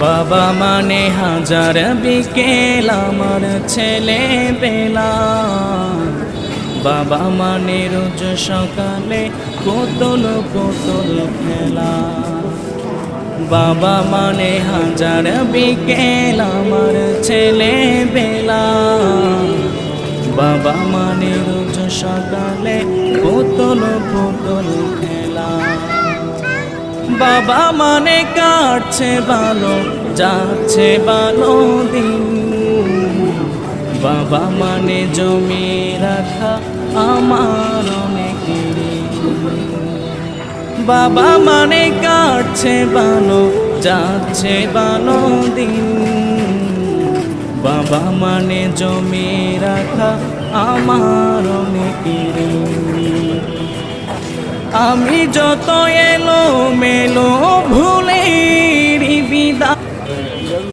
বাবা মানে হাজার বিকেল আমার ছেলে বেলা, বাবা মানে রোজ সকালে পুতুল পুতুল খেলা। বাবা মানে হাজার বিকেল আমার ছেলে বেলা, বাবা মানে রোজ সকালে পুতুল পুতুল খেলা। বাবা মানে কাটছে ভালো যাচ্ছে ভালো দিন, বাবা মানে জমি রাখা আমার অনেক ঋণ। বাবা মানে কাটছে ভালো যাচ্ছে ভালো দিন, বাবা মানে জমি রাখা আমার অনেক ঋণ। আমি যত এলো মেলো ভুলের বিদায়